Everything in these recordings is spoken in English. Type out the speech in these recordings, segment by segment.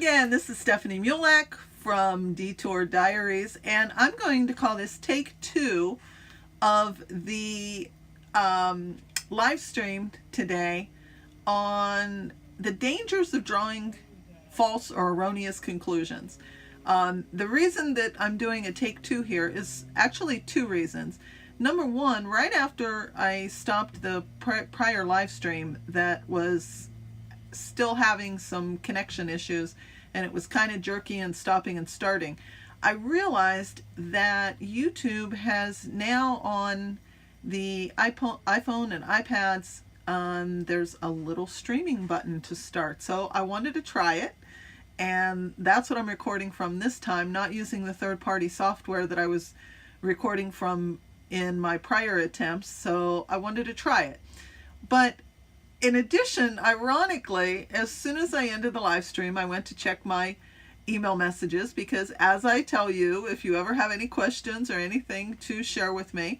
again, this is Stephanie Mulac from Detour Diaries, and I'm going to call this take 2 of the live stream today on the dangers of drawing false or erroneous conclusions. The reason that I'm doing a take 2 here is actually 2 reasons. Number 1, right after I stopped the prior live stream that was still having some connection issues and it was kind of jerky and stopping and starting, I realized that YouTube has now on the iPhone and iPads, there's a little streaming button to start. So I wanted to try it, and that's what I'm recording from this time, not using the third-party software that I was recording from in my prior attempts. So I wanted to try it. But in addition, ironically, as soon as I ended the live stream, I went to check my email messages because, as I tell you, if you ever have any questions or anything to share with me,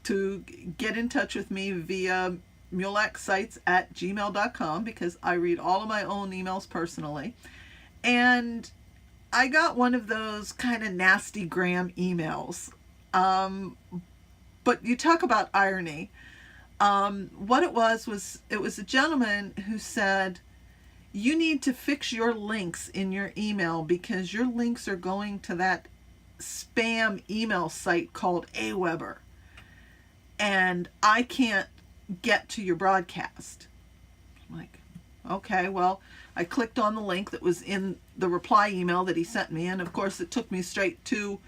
to get in touch with me via mulacsites@gmail.com, because I read all of my own emails personally. And I got one of those kind of nasty gram emails. But you talk about irony. What it was a gentleman who said, you need to fix your links in your email because your links are going to that spam email site called Aweber, and I can't get to your broadcast. I'm like, okay, well, I clicked on the link that was in the reply email that he sent me, and of course it took me straight to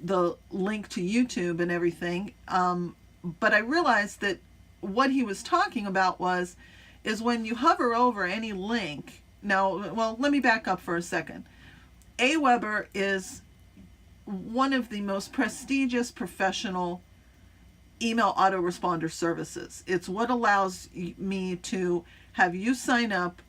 the link to YouTube and everything. But I realized that what he was talking about is when you hover over any link. Now, well, let me back up for a second. Aweber is one of the most prestigious professional email autoresponder services. It's what allows me to have you sign up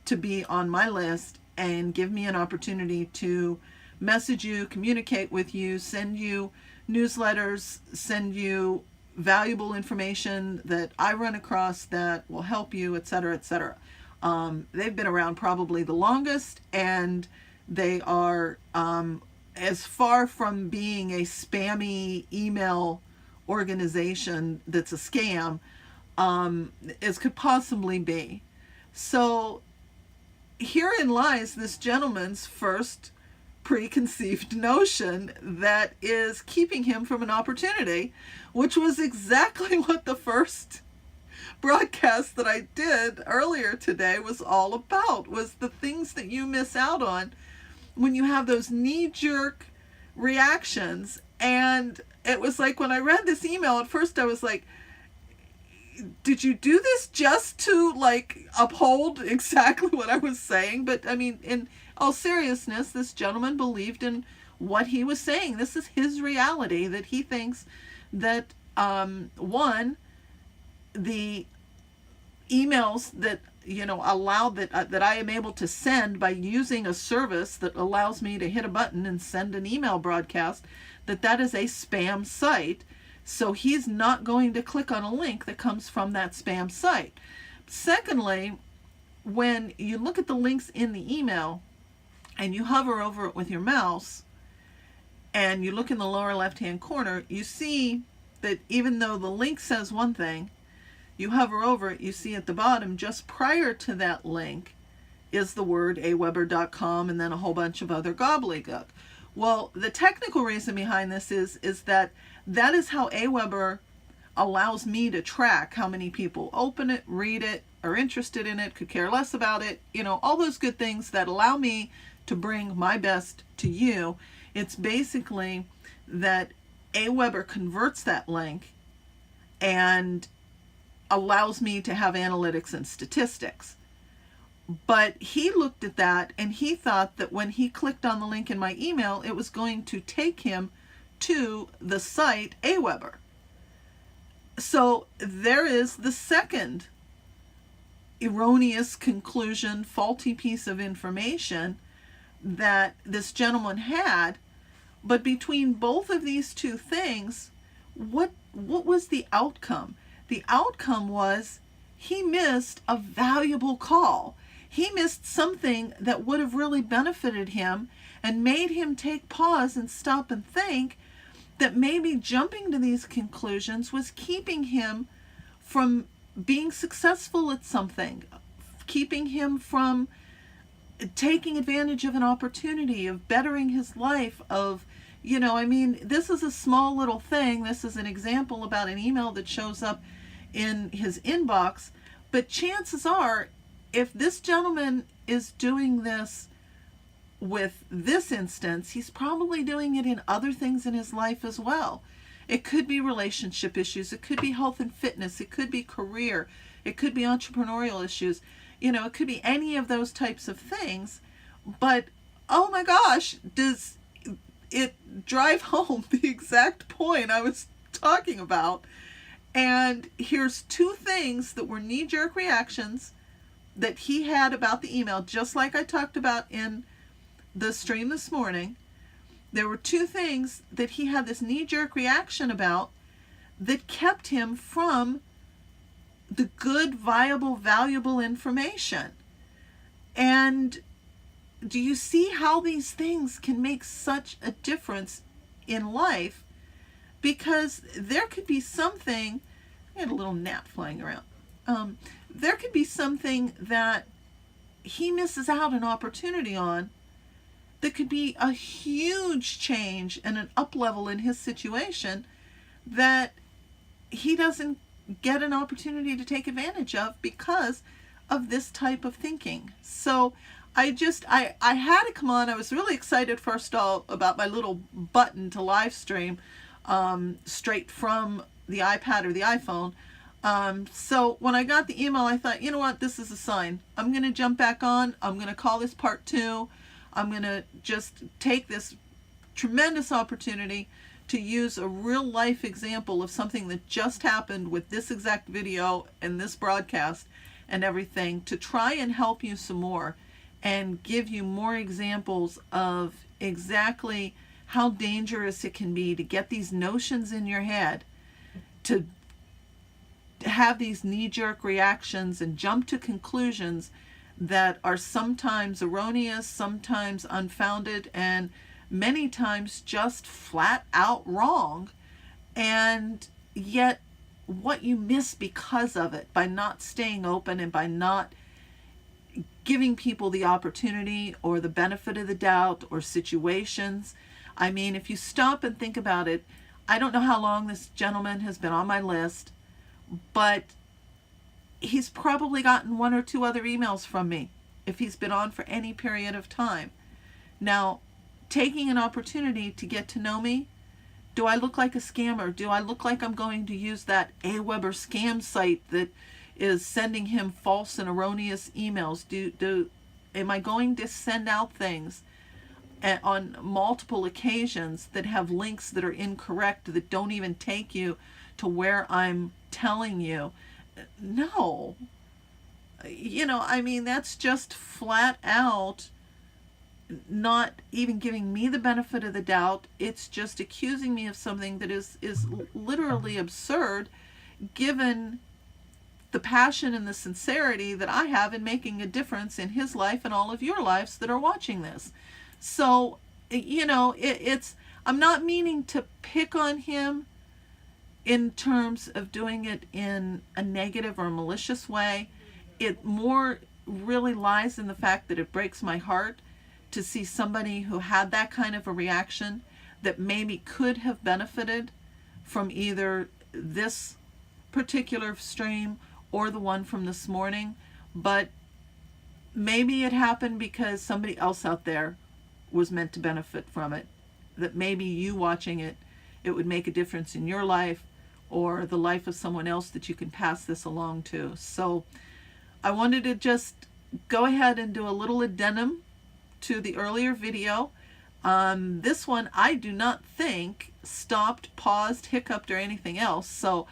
to be on my list and give me an opportunity to message you, communicate with you, send you newsletters, send you valuable information that I run across that will help you, etc., etc. They've been around probably the longest, and they are as far from being a spammy email organization that's a scam as could possibly be. So herein lies this gentleman's first preconceived notion that is keeping him from an opportunity, which was exactly what the first broadcast that I did earlier today was all about, was the things that you miss out on when you have those knee-jerk reactions. And it was like, when I read this email, at first I was like, did you do this just to like uphold exactly what I was saying? But I mean, in all seriousness, this gentleman believed in what he was saying. This is his reality, that he thinks that one, the emails that allow that I am able to send by using a service that allows me to hit a button and send an email broadcast, that is a spam site. So he's not going to click on a link that comes from that spam site. Secondly, when you look at the links in the email and you hover over it with your mouse and you look in the lower left-hand corner, you see that even though the link says one thing, you hover over it, you see at the bottom, just prior to that link, is the word aweber.com and then a whole bunch of other gobbledygook. Well, the technical reason behind this is that is how Aweber allows me to track how many people open it, read it, are interested in it, could care less about it, all those good things that allow me to bring my best to you. It's basically that Aweber converts that link and allows me to have analytics and statistics. But he looked at that and he thought that when he clicked on the link in my email, it was going to take him to the site Aweber. So there is the second erroneous conclusion, faulty piece of information that this gentleman had. But between both of these two things, what was the outcome? The outcome was he missed a valuable call. he missed something that would have really benefited him and made him take pause and stop and think that maybe jumping to these conclusions was keeping him from being successful at something, keeping him from taking advantage of an opportunity, of bettering his life, of, this is a small little thing. This is an example about an email that shows up in his inbox. But chances are, if this gentleman is doing this with this instance, he's probably doing it in other things in his life as well. It could be relationship issues. It could be health and fitness. It could be career. It could be entrepreneurial issues. It could be any of those types of things. But, oh my gosh, does it drive home the exact point I was talking about? And here's two things that were knee-jerk reactions that he had about the email, just like I talked about in the stream this morning. There were two things that he had this knee-jerk reaction about that kept him from the good, viable, valuable information. And do you see how these things can make such a difference in life? Because there could be something, I had a little gnat flying around. There could be something that he misses out an opportunity on that could be a huge change and an up level in his situation that he doesn't get an opportunity to take advantage of because of this type of thinking. So I had to come on. I was really excited first of all about my little button to live stream straight from the iPad or the iPhone. So when I got the email, I thought, you know what, this is a sign. I'm going to jump back on. I'm going to call this part 2. I'm going to just take this tremendous opportunity to use a real life example of something that just happened with this exact video and this broadcast and everything to try and help you some more and give you more examples of exactly how dangerous it can be to get these notions in your head, to have these knee-jerk reactions and jump to conclusions that are sometimes erroneous, sometimes unfounded, and many times just flat out wrong. And yet what you miss because of it, by not staying open and by not giving people the opportunity or the benefit of the doubt or situations. I mean, if you stop and think about it, I don't know how long this gentleman has been on my list, but he's probably gotten 1 or 2 other emails from me if he's been on for any period of time. Now, taking an opportunity to get to know me, do I look like a scammer? Do I look like I'm going to use that AWeber scam site that is sending him false and erroneous emails? Am I going to send out things on multiple occasions that have links that are incorrect, that don't even take you to where I'm telling you? No. That's just flat out not even giving me the benefit of the doubt. It's just accusing me of something that is literally absurd, given the passion and the sincerity that I have in making a difference in his life and all of your lives that are watching this. So, I'm not meaning to pick on him in terms of doing it in a negative or malicious way. It more really lies in the fact that it breaks my heart to see somebody who had that kind of a reaction that maybe could have benefited from either this particular stream or the one from this morning. But maybe it happened because somebody else out there was meant to benefit from it, that maybe you watching it would make a difference in your life or the life of someone else that you can pass this along to. So I wanted to just go ahead and do a little addendum to the earlier video. This one I do not think stopped, paused, hiccuped, or anything else. So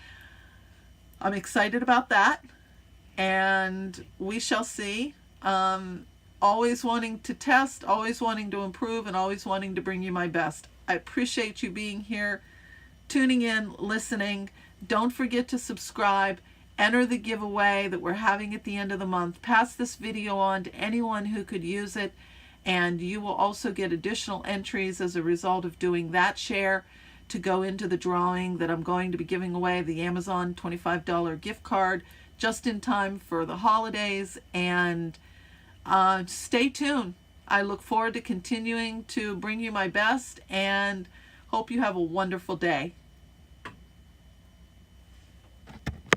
I'm excited about that, and we shall see. Always wanting to test, always wanting to improve, and always wanting to bring you my best. I appreciate you being here, tuning in, listening. Don't forget to subscribe, enter the giveaway that we're having at the end of the month. Pass this video on to anyone who could use it, and you will also get additional entries as a result of doing that share to go into the drawing that I'm going to be giving away, the Amazon $25 gift card, just in time for the holidays. And stay tuned. I look forward to continuing to bring you my best, and hope you have a wonderful day.